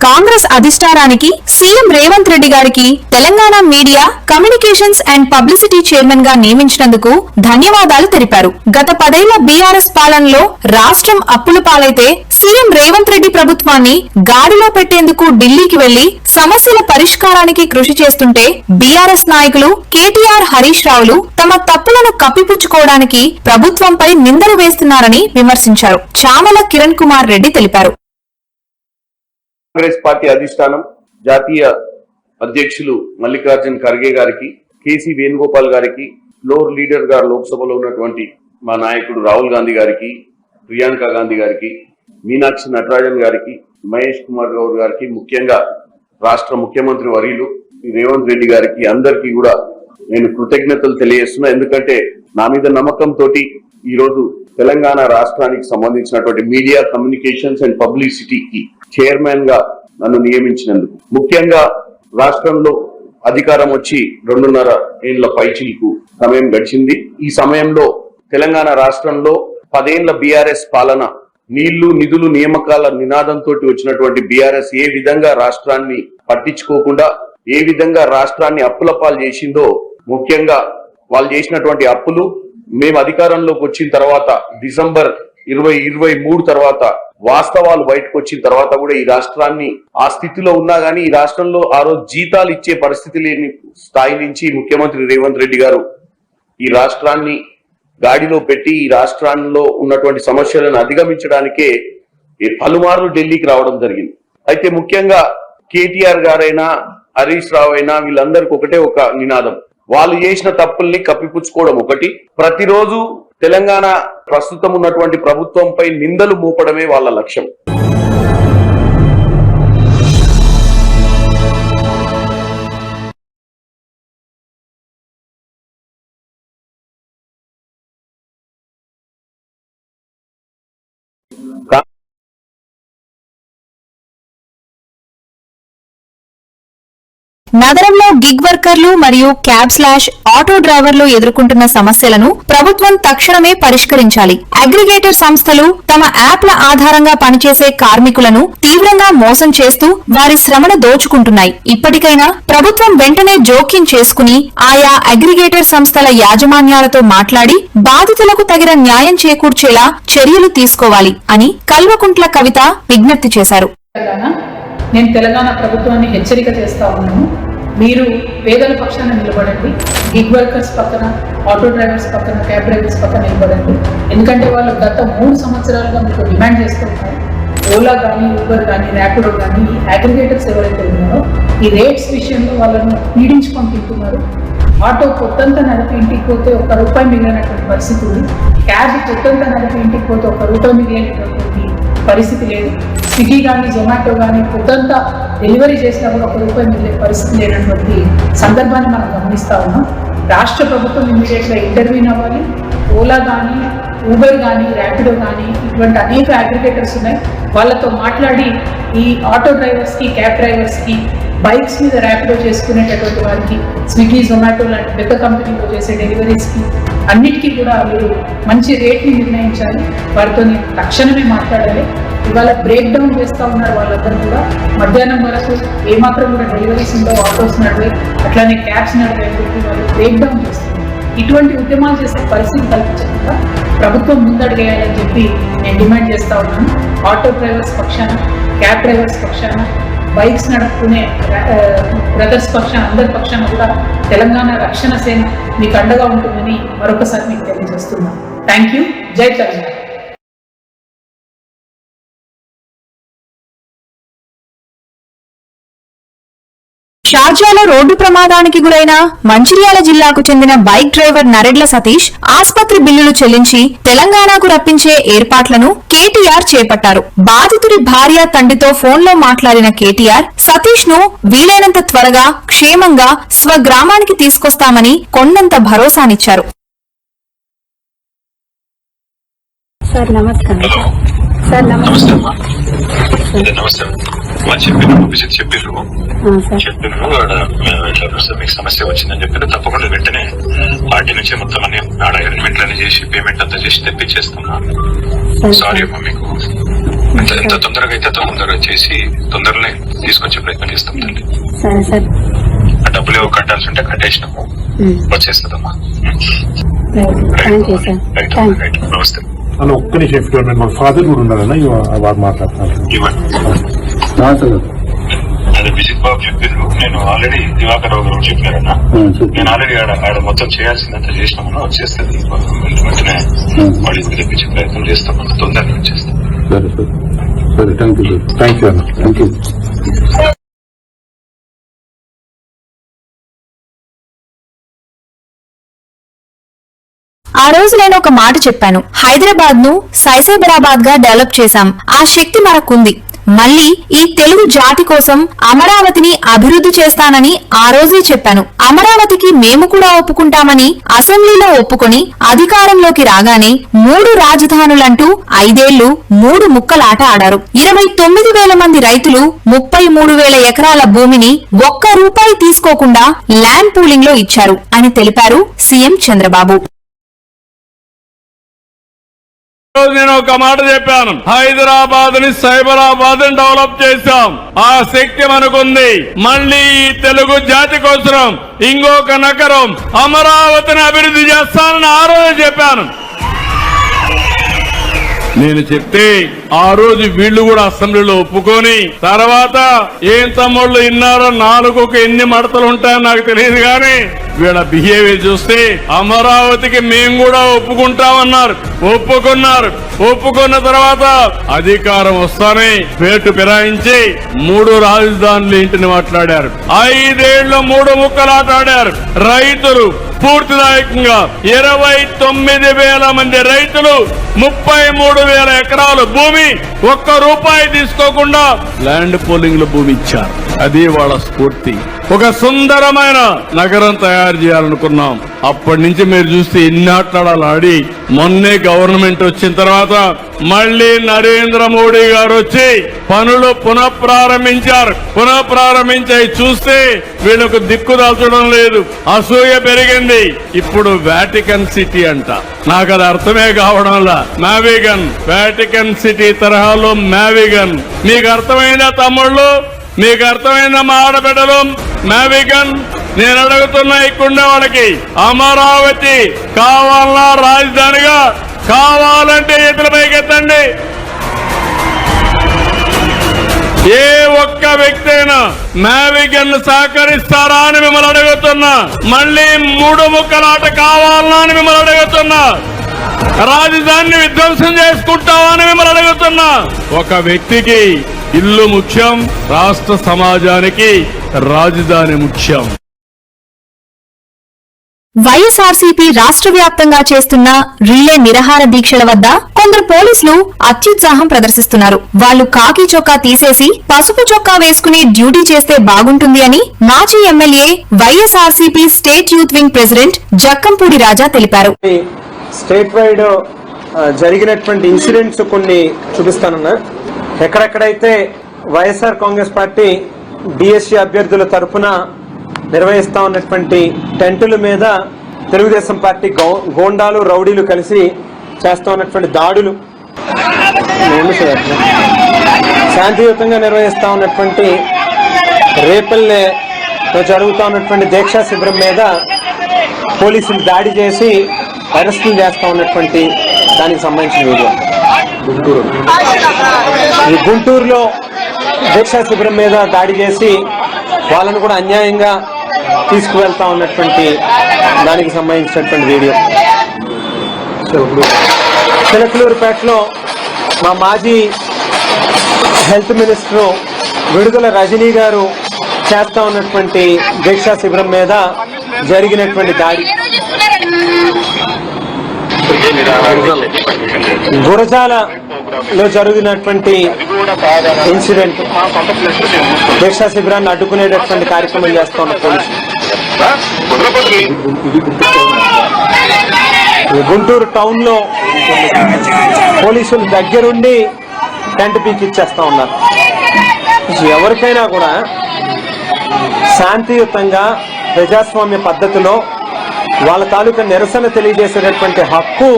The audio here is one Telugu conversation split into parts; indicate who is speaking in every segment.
Speaker 1: కాంగ్రెస్ అధిష్టానానికి సీఎం రేవంత్ రెడ్డి గారికి Telangana media communications and publicity chairman గా నియమించినందుకు ధన్యవాదాలు తెలిపారు. గత 10 ఏళ్ల బీఆర్ఎస్ పాలనలో రాష్ట్రం అప్పుల పాలైతే సీఎం రేవంత్ రెడ్డి ప్రభుత్వాన్ని గాడిలో పెట్టేందుకు ఢిల్లీకి వెళ్లి సమస్యల పరిష్కారానికి కృషి చేస్తుంటే బీఆర్ఎస్ నాయకులు కేటీఆర్, హరీష్ రావులు తమ తప్పులను కప్పిపుచ్చుకోవడానికి ప్రభుత్వంపై నిందలు వేస్తున్నారని విమర్శించారు. చామల కిరణ్ కుమార్ రెడ్డి తెలిపారు.
Speaker 2: కాంగ్రెస్ పార్టీ అధిష్టానం జాతీయ అధ్యక్షులు మల్లికార్జున్ ఖర్గే గారికి, కేసీ వేణుగోపాల్ గారికి, ఫ్లోర్ లీడర్ గా లోక్సభలో ఉన్నటువంటి మా నాయకుడు రాహుల్ గాంధీ గారికి, ప్రియాంక గాంధీ గారికి, మీనాక్షి నటరాజన్ గారికి, మహేష్ కుమార్ గౌడ్ గారికి, ముఖ్యంగా రాష్ట్ర ముఖ్యమంత్రి వర్యులు రేవంత్ రెడ్డి గారికి అందరికీ కూడా నేను కృతజ్ఞతలు తెలియజేస్తున్నా. ఎందుకంటే నా మీద నమ్మకంతో ఈ రోజు తెలంగాణ రాష్ట్రానికి సంబంధించినటువంటి మీడియా కమ్యూనికేషన్స్ అండ్ పబ్లిసిటీకి చైర్మన్ గా నన్ను నియమించినందుకు, ముఖ్యంగా రాష్ట్రంలో అధికారం వచ్చి 2.5 ఏళ్ల పైచిలకు సమయం గడిచింది. ఈ సమయంలో తెలంగాణ రాష్ట్రంలో 10 ఏళ్ల బీఆర్ఎస్ పాలన, నీళ్లు నిధులు నియామకాల నినాదంతో వచ్చినటువంటి బీఆర్ఎస్ ఏ విధంగా రాష్ట్రాన్ని పట్టించుకోకుండా ఏ విధంగా రాష్ట్రాన్ని అప్పుల పాలు చేసిందో, ముఖ్యంగా వాళ్ళు చేసినటువంటి అప్పులు మేము అధికారంలోకి వచ్చిన తర్వాత డిసెంబర్ 2023 తర్వాత వాస్తవాలు బయటకు వచ్చిన తర్వాత కూడా ఈ రాష్ట్రాన్ని ఆ స్థితిలో ఉన్నా గానీ ఈ రాష్ట్రంలో ఆ రోజు జీతాలు ఇచ్చే పరిస్థితి లేని స్థాయి నుంచి ముఖ్యమంత్రి రేవంత్ రెడ్డి గారు ఈ రాష్ట్రాన్ని గాడిలో పెట్టి ఈ రాష్ట్రాల్లో ఉన్నటువంటి సమస్యలను అధిగమించడానికే పలుమార్లు ఢిల్లీకి రావడం జరిగింది. అయితే ముఖ్యంగా కేటీఆర్ గారైనా హరీష్ రావు అయినా వీళ్ళందరికీ ఒకటే ఒక నినాదం, వాళ్ళు చేసిన తప్పుల్ని కప్పిపుచ్చుకోవడం ఒకటి, ప్రతిరోజు తెలంగాణ ప్రస్తుతం ఉన్నటువంటి ప్రభుత్వంపై నిందలు మోపడమే వాళ్ళ లక్ష్యం.
Speaker 1: నగరంలో గిగ్ వర్కర్లు మరియు క్యాబ్/ఆటో డ్రైవర్లు ఎదుర్కొంటున్న సమస్యలను ప్రభుత్వం తక్షణమే పరిష్కరించాలి. అగ్రిగేటర్ సంస్థలు తమ యాప్ల ఆధారంగా పనిచేసే కార్మికులను తీవ్రంగా మోసం చేస్తూ వారి శ్రమను దోచుకుంటున్నాయి. ఇప్పటికైనా ప్రభుత్వం వెంటనే జోక్యం చేసుకుని ఆయా అగ్రిగేటర్ సంస్థల యాజమాన్యాలతో మాట్లాడి బాధితులకు తగిన న్యాయం చేకూర్చేలా చర్యలు తీసుకోవాలి అని కల్వకుంట్ల కవిత విజ్ఞప్తి చేశారు.
Speaker 3: నేను తెలంగాణ ప్రభుత్వాన్ని హెచ్చరిక చేస్తా ఉన్నాను, మీరు పేదల పక్షాన నిలబడండి, గిగ్ వర్కర్స్ పక్కన, ఆటో డ్రైవర్స్ పక్కన, క్యాబ్ డ్రైవర్స్ పక్కన నిలబడండి. ఎందుకంటే వాళ్ళు గత 3 సంవత్సరాలుగా మీకు డిమాండ్ చేస్తున్నారు. ఓలా కానీ, ఊబర్ కానీ, ర్యాపిడో కానీ, ఈ అగ్రిగేటర్స్ ఎవరైతే ఉన్నారో ఈ రేట్స్ విషయంలో వాళ్ళను పీడించుకొని తింటున్నారు. ఆటో కొత్తంతా నడిపి ఇంటికి పోతే ₹1 మిగిలినటువంటి పరిస్థితి ఉంది. క్యాబ్ కొత్తంతా నడిపి ఇంటికి పోతే ₹1 మిగిలినటువంటి పరిస్థితి లేదు. స్విగ్గీ కానీ, జొమాటో కానీ పొద్దంతా డెలివరీ చేసినప్పుడు ₹1 మిగిలే పరిస్థితి లేనటువంటి సందర్భాన్ని మనం గమనిస్తా ఉన్నాం. రాష్ట్ర ప్రభుత్వం ఇమ్మీడియట్గా ఇంటర్వ్యూన్ అవ్వాలి. ఓలా కానీ, ఊబర్ కానీ, ర్యాపిడో కానీ ఇటువంటి అనేక అగ్రిగేటర్స్ ఉన్నాయి. వాళ్ళతో మాట్లాడి ఈ ఆటో డ్రైవర్స్కి, క్యాబ్ డ్రైవర్స్కి, బైక్స్ మీద ర్యాపిడో చేసుకునేటటువంటి వారికి, స్విగ్గీ, జొమాటో లాంటి పెద్ద కంపెనీలో చేసే డెలివరీస్కి అన్నిటికీ కూడా మీరు మంచి రేట్ని నిర్ణయించాలి. వారితో తక్షణమే మాట్లాడాలి. ఇవాళ బ్రేక్ డౌన్ చేస్తూ ఉన్నారు వాళ్ళందరూ కూడా. మధ్యాహ్నం వరకు ఏమాత్రం కూడా డెలివరీస్ ఉండవు, ఆటోస్ నడివే, అట్లానే క్యాబ్స్ నడివే వాళ్ళు బ్రేక్ డౌన్ చేస్తున్నారు. ఇటువంటి ఉద్యమాలు చేసే పరిస్థితి కల్పించకుండా ప్రభుత్వం ముందడుగేయాలని చెప్పి నేను డిమాండ్ చేస్తా ఉన్నాను. ఆటో డ్రైవర్స్ పక్షాన, క్యాబ్ డ్రైవర్స్ పక్షాన, బైక్స్ నడుపుకునే బ్రదర్స్ పక్షాన, అందరి పక్షాన కూడా తెలంగాణ రక్షణ సేన మీకు అండగా ఉంటుందని మరొకసారి మీకు తెలియజేస్తున్నాను. Thank you. జై తెలంగాణ.
Speaker 1: షార్జాలో రోడ్డు ప్రమాదానికి గురైన మంచిర్యాల జిల్లాకు చెందిన బైక్ డ్రైవర్ నరెడ్ల సతీష్ ఆస్పత్రి బిల్లులు చెల్లించి తెలంగాణకు రప్పించే ఏర్పాట్లను కేటీఆర్ చేపట్టారు. బాధితుడి భార్య, తండ్రితో ఫోన్లో మాట్లాడిన కేటీఆర్ సతీష్ ను వీలైనంత త్వరగా క్షేమంగా స్వగ్రామానికి తీసుకొస్తామని కొండంత భరోసానిచ్చారు.
Speaker 4: సార్ నమస్కారం. సార్ నమస్కారం.
Speaker 5: చెప్పారు మీకు సమస్య వచ్చిందని చెప్పారు. తప్పకుండా వెంటనే పార్టీ నుంచి మొత్తం అన్ని అరేంజ్మెంట్లన్నీ చేసి పేమెంట్ అంతా చేసి తెప్పించేస్తున్నా. సారీ అమ్మా మీకు ఎంత తొందరగా అయితే తొందరగా చేసి తొందరనే తీసుకొచ్చే ప్రయత్నం చేస్తాం తల్లి.
Speaker 4: సరే సార్.
Speaker 5: ఆ డబ్బులు ఏవో కట్టాల్సి ఉంటే కట్టేసినాము, వచ్చేస్తుందమ్మా.
Speaker 4: Thank you sir.
Speaker 5: Right
Speaker 4: thank
Speaker 5: right, నమస్తే.
Speaker 6: అలా ఒక్క నిమిషం మా ఫాదర్ కూడా ఉన్నారన్న వారు మాట్లాడుతున్నారు.
Speaker 5: ఇవ్వండి. అదే విజిత్ బాబు చెప్పారు, నేను ఆల్రెడీ దివాకర్ రావు గారు చెప్పారన్నా, నేను ఆల్రెడీ ఆడ మొత్తం చేయాల్సిందంతా చేసినామన్నా, వచ్చేస్తుంది వెంటనే వాడి తెప్పించే ప్రయత్నం చేస్తామన్నా, తొందరగా వచ్చేస్తాం.
Speaker 6: సరే సార్, సరే, thank you sir. Thank you అన్న, థ్యాంక్ యూ.
Speaker 1: ఆ రోజు నేను ఒక మాట చెప్పాను, హైదరాబాద్ ను సైబరాబాద్ గా డెవలప్ చేశాం, ఆ శక్తి మనకుంది. మళ్ళీ ఈ తెలుగు జాతి కోసం అమరావతిని అభివృద్ధి చేస్తానని ఆ రోజే చెప్పాను. అమరావతికి మేము కూడా ఒప్పుకుంటామని అసెంబ్లీలో ఒప్పుకొని అధికారంలోకి రాగానే 3 రాజధానులంటూ 5 ఏళ్లు 3 ముక్కలాట ఆడారు. 29,000 మంది రైతులు 33,000 ఎకరాల భూమిని ఒక్క రూపాయి తీసుకోకుండా ల్యాండ్ పూలింగ్ లో ఇచ్చారు అని తెలిపారు సీఎం చంద్రబాబు.
Speaker 7: నేను ఒక మాట చెప్పాను, హైదరాబాద్ ని సైబరాబాద్ ని డెవలప్ చేశాం, ఆ శక్తి మనకుంది. మళ్ళీ ఈ తెలుగు జాతి కోసం ఇంకొక నగరం అమరావతిని అభివృద్ధి చేస్తానని ఆ రోజు చెప్పాను. నేను చెప్తే ఆ రోజు వీళ్లు కూడా అసెంబ్లీలో ఒప్పుకొని, తర్వాత ఏం తమ్ముళ్ళు ఇన్నారో 4కు ఎన్ని మడతలు ఉంటాయో నాకు తెలియదు కానీ వీళ్ళ బిహేవియర్ చూస్తే అమరావతికి మేము కూడా ఒప్పుకుంటామన్నారు, ఒప్పుకున్నారు. ఒప్పుకున్న తర్వాత అధికారం వస్తానే పేటు ఫిరాయించి 3 రాజధానులు ఇంటిని మాట్లాడారు. 5 ఏళ్లు 3 ముక్కలాట ఆడారు. రైతులు పూర్తిదాయకంగా 29,000 మంది రైతులు 33,000 ఎకరాలు భూమి ఒక్క రూపాయి తీసుకోకుండా ల్యాండ్ పోలింగ్ లో భూమి ఇచ్చారు. అది వాళ్ళ స్ఫూర్తి. ఒక సుందరమైన నగరం తయారు చేయాలనుకున్నాం. అప్పటి నుంచి మీరు చూస్తే ఎన్ని ఆటలాడాలు ఆడి మొన్నే గవర్నమెంట్ వచ్చిన తర్వాత మళ్లీ నరేంద్ర మోడీ గారు వచ్చి పనులు పునఃప్రారంభించారు. పునఃప్రారంభించాయి చూస్తే వీళ్ళకు దిక్కుదాల్చడం లేదు, అసూయ పెరిగింది. ఇప్పుడు వాటికన్ సిటీ అంట, నాకు అది అర్థమే కావడంలా. మ్యావిగన్, వాటికన్ సిటీ తరహాలో మ్యావిగన్. మీకు అర్థమైందా తమ్ముళ్ళు? మీకు అర్థమైందా మా ఆడబిడ్డలు? మ్యావిగన్. నేను అడుగుతున్నా ఇక్కడున్న వాళ్ళకి, అమరావతి కావాలన్నా రాజధానిగా, కావాలంటే ఎత్తుల పైకెత్తండి. ఏ ఒక్క వ్యక్తి అయినా మ్యావిగన్ సహకరిస్తారా అని మిమ్మల్ని అడుగుతున్నా. మళ్ళీ 3 ముక్కలాట కావాలన్నా అని మిమ్మల్ని అడుగుతున్నా. రాజధానిని విధ్వంసం చేసుకుంటావా అని మిమ్మల్ని అడుగుతున్నా. ఒక వ్యక్తికి ఇల్లు ముఖ్యం, రాష్ట్ర సమాజానికి రాజధాని ముఖ్యం.
Speaker 1: వైఎస్ఆర్సీపీ రాష్ట్ర వ్యాప్తంగా చేస్తున్న రిలే నిరాహార దీక్షల వద్ద కొందరు పోలీసులు అత్యుత్సాహం ప్రదర్శిస్తున్నారు. వాళ్లు కాకి చొక్కా తీసేసి పసుపు చొక్కా వేసుకుని డ్యూటీ చేస్తే బాగుంటుంది అని మాజీ MLA YSRCP state youth wing president Jakkampudi Raja తెలిపారు.
Speaker 8: స్టేట్ వైడ్ జరిగినటువంటి ఇన్సిడెంట్స్ కొన్ని చూపిస్తానన్నా. ఎక్కడెక్కడైతే వైఎస్ఆర్ కాంగ్రెస్ పార్టీ డిఎస్సీ అభ్యర్థుల తరఫున నిర్వహిస్తా ఉన్నటువంటి టెంటుల మీద తెలుగుదేశం పార్టీ గోండాలు రౌడీలు కలిసి చేస్తా ఉన్నటువంటి దాడులు, శాంతియుతంగా నిర్వహిస్తా ఉన్నటువంటి రేపల్లె జరుగుతూ ఉన్నటువంటి దీక్షా శిబిరం మీద పోలీసులు దాడి చేసి అరెస్టులు చేస్తా ఉన్నటువంటి దానికి సంబంధించిన వీడియో. ఈ గుంటూరులో దీక్షా శిబిరం మీద దాడి చేసి వాళ్ళను కూడా అన్యాయంగా తీసుకువెళ్తా ఉన్నటువంటి దానికి సంబంధించినటువంటి వీడియో. చిలకలూరుపేటలో మా మాజీ హెల్త్ మినిస్టర్ విడుదల రజనీ గారు చేస్తా ఉన్నటువంటి దీక్షా శిబిరం మీద జరిగినటువంటి దాడి. గురజాలలో జరిగినటువంటి ఇన్సిడెంట్, దీక్షా శిబిరాన్ని అడ్డుకునేటటువంటి కార్యక్రమం చేస్తా ఉన్న పోలీసులు. గుంటూరు టౌన్ లో పోలీసులు దగ్గరుండి టెంట్ పీకిచ్చేస్తా ఉన్నారు. ఎవరికైనా కూడా శాంతియుతంగా ప్రజాస్వామ్య పద్ధతిలో వాళ్ళ తాలూకా నిరసన తెలియజేసేటటువంటి హక్కు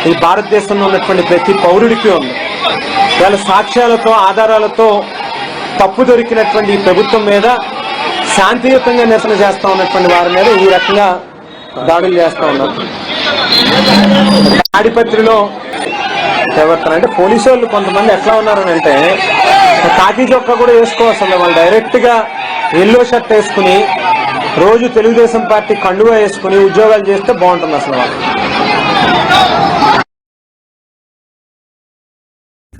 Speaker 8: ఈ భారతదేశంలో ఉన్నటువంటి ప్రతి పౌరుడికి ఉంది. వాళ్ళ సాక్ష్యాలతో ఆధారాలతో తప్పు దొరికినటువంటి ఈ ప్రభుత్వం మీద శాంతియుతంగా నిరసన చేస్తా ఉన్నటువంటి వారి మీద ఈ రకంగా దాడులు చేస్తా ఉన్నారు. తాడిపత్రిలో ప్రవర్తన అంటే పోలీసు వాళ్ళు కొంతమంది ఎట్లా ఉన్నారని అంటే కాకి చొక్కా కూడా వేసుకోవాల్సింది. వాళ్ళు డైరెక్ట్ గా ఎల్లో షర్ట్ వేసుకుని రోజు తెలుగుదేశం పార్టీ కండువా వేసుకుని ఉద్యోగాలు చేస్తే బాగుంటుంది అసలు వాళ్ళు.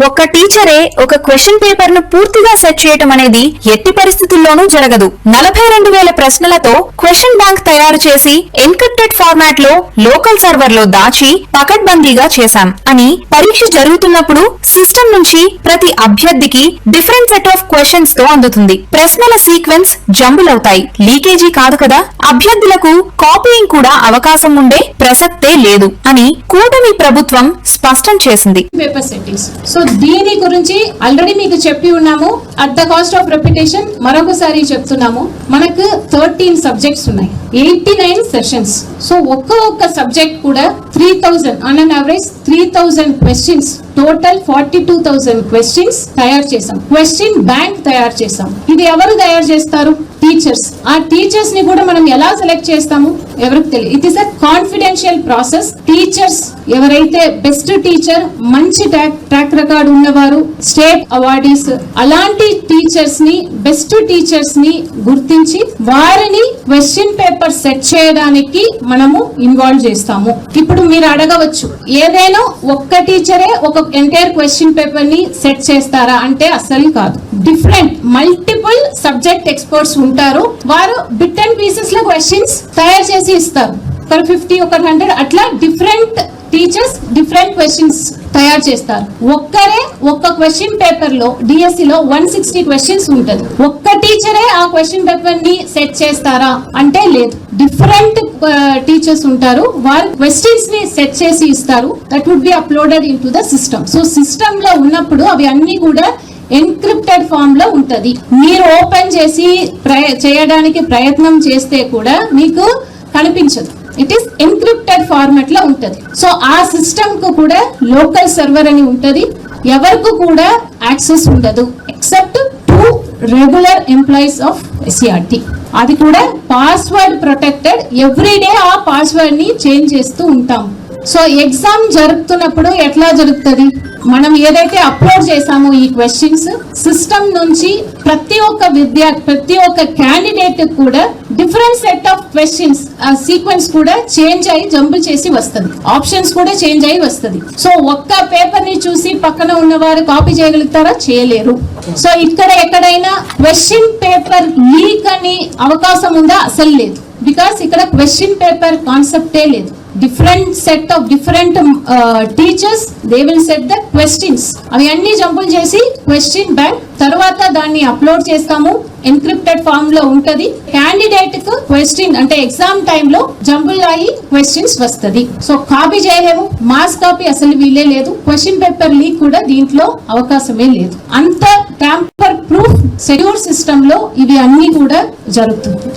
Speaker 1: ఒక్క టీచరే ఒక క్వశ్చన్ పేపర్ ను పూర్తిగా సెట్ చేయటం అనేది ఎట్టి పరిస్థితుల్లోనూ జరగదు. 42,000 ప్రశ్నలతో క్వశ్చన్ బ్యాంక్ తయారు చేసి ఎన్క్రిప్టెడ్ ఫార్మాట్ లో లోకల్ సర్వర్ లో దాచి పకడ్బందీగా చేశాం అని పరీక్ష జరుగుతున్నప్పుడు సిస్టమ్ నుంచి ప్రతి అభ్యర్థికి డిఫరెంట్ సెట్ ఆఫ్ క్వశ్చన్స్ తో అందుతుంది. ప్రశ్నల సీక్వెన్స్ జంబుల్ అవుతాయి. లీకేజీ కాదు కదా. అభ్యర్థులకు కాపీయింగ్ కూడా అవకాశం ఉండే ప్రసక్తే లేదు అని కూటమి ప్రభుత్వం స్పష్టం చేసింది.
Speaker 9: Paper settings. సో దీని గురించి ఆల్రెడీ మీకు చెప్పి ఉన్నాము. At the cost of reputation మరొకసారి చెప్తున్నాము. మనకు 13 సబ్జెక్ట్స్ ఉన్నాయి, 89 సెషన్స్. సో ఒక్క సబ్జెక్ట్ కూడా 3,000 on an average 3,000 questions, total 42,000 questions తయారు చేసాం. క్వశ్చన్ బ్యాంక్ తయారు చేసాం. ఇది ఎవరు తయారు చేస్తారు? టీచర్స్. ఆ టీచర్స్ ని కూడా మనం ఎలా సెలెక్ట్ చేస్తాము ఎవరికి తెలియదు. It is a confidential process. Teachers ఎవరైతే బెస్ట్ టీచర్, మంచి ట్రాక్ రికార్డ్ ఉన్నవారు, స్టేట్ అవార్డీస్, అలాంటి టీచర్స్ ని, బెస్ట్ టీచర్స్ ని గుర్తించి వారిని క్వశ్చన్ పేపర్ సెట్ చేయడానికి మనము ఇన్వాల్వ్ చేస్తాము. ఇప్పుడు మీరు అడగవచ్చు, ఏదైనా ఒక్క టీచరే ఒక ఎంటైర్ క్వశ్చన్ పేపర్ ని సెట్ చేస్తారా అంటే అస్సలు కాదు. డిఫరెంట్ మల్టిపుల్ సబ్జెక్ట్ ఎక్స్పర్ట్స్ ఉంటారు. వారు బిట్ అండ్ పీసెస్ లో క్వశ్చన్స్ తయారు చేసి ఇస్తారు. 50, 100 అట్లా డిఫరెంట్ టీచర్స్ డిఫరెంట్ క్వశ్చన్స్ తయారు చేస్తారు. ఒక్కరే ఒక్క క్వశ్చన్ పేపర్ లో డిఎస్సి లో 160 క్వశ్చన్స్ ఉంటుంది. ఒక్క టీచరే ఆ క్వశ్చన్ పేపర్ ని సెట్ చేస్తారా అంటే లేదు. డిఫరెంట్ టీచర్స్ ఉంటారు. వారు క్వశ్చన్స్ ని సెట్ చేసి ఇస్తారు. That would be uploaded in to the system. So system లో ఉన్నప్పుడు అవి అన్ని కూడా ఎన్క్రిప్టెడ్ ఫామ్ లో ఉంటది. మీరు ఓపెన్ చేసి చేయడానికి ప్రయత్నం చేస్తే కూడా మీకు కనిపించదు. ఇట్ ఈస్ ఎన్క్రిప్టెడ్ ఫార్మాట్ లో ఉంటది. సో ఆ సిస్టమ్ కు కూడా లోకల్ సర్వర్ అని ఉంటది. ఎవరికి కూడా యాక్సెస్ ఉండదు except 2 regular employees of SCERT. అది కూడా పాస్వర్డ్ ప్రొటెక్టెడ్. ఎవ్రీడే ఆ పాస్వర్డ్ ని చేంజ్ చేస్తూ ఉంటాం. సో ఎగ్జామ్ జరుగుతున్నప్పుడు ఎట్లా జరుగుతుంది? మనం ఏదైతే అప్లోడ్ చేసామో ఈ క్వశ్చన్స్ సిస్టమ్ నుంచి ప్రతి ఒక్క క్యాండిడేట్ కూడా డిఫరెంట్ సెట్ ఆఫ్ క్వశ్చన్స్ ఆ సీక్వెన్స్ కూడా చేంజ్ అయ్యి జంబుల్ చేసి వస్తుంది. ఆప్షన్స్ కూడా చేంజ్ అయ్యి వస్తుంది. సో ఒక్క పేపర్ ని చూసి పక్కన ఉన్నవారు కాపీ చేయగలుగుతారా? చేయలేరు. సో ఇక్కడ ఎక్కడైనా క్వశ్చన్ పేపర్ లీక్ అని అవకాశం ఉందా? అసలు లేదు. బికాస్ ఇక్కడ క్వశ్చన్ పేపర్ కాన్సెప్టే లేదు. Different set of different teachers they will set the questions. అవి అన్ని జంపుల్ చేసి క్వశ్చన్ బ్యాంక్ తర్వాత దాన్ని అప్లోడ్ చేస్తాము. ఎన్క్రిప్టెడ్ ఫామ్ లో ఉంటది. క్యాండిడేట్ కు క్వశ్చన్ అంటే ఎగ్జామ్ టైమ్ లో జంపుల్ అయ్యి క్వశ్చన్స్ వస్తది. సో కాపీ చేయలేము. మాస్ కాపీ అసలు వీలే లేదు. క్వశ్చన్ పేపర్ లీక్ కూడా దీంట్లో అవకాశమే లేదు. అంత ట్యాంపర్ ప్రూఫ్ సెక్యూర్ సిస్టమ్ లో ఇవి అన్ని కూడా జరుగుతుంది.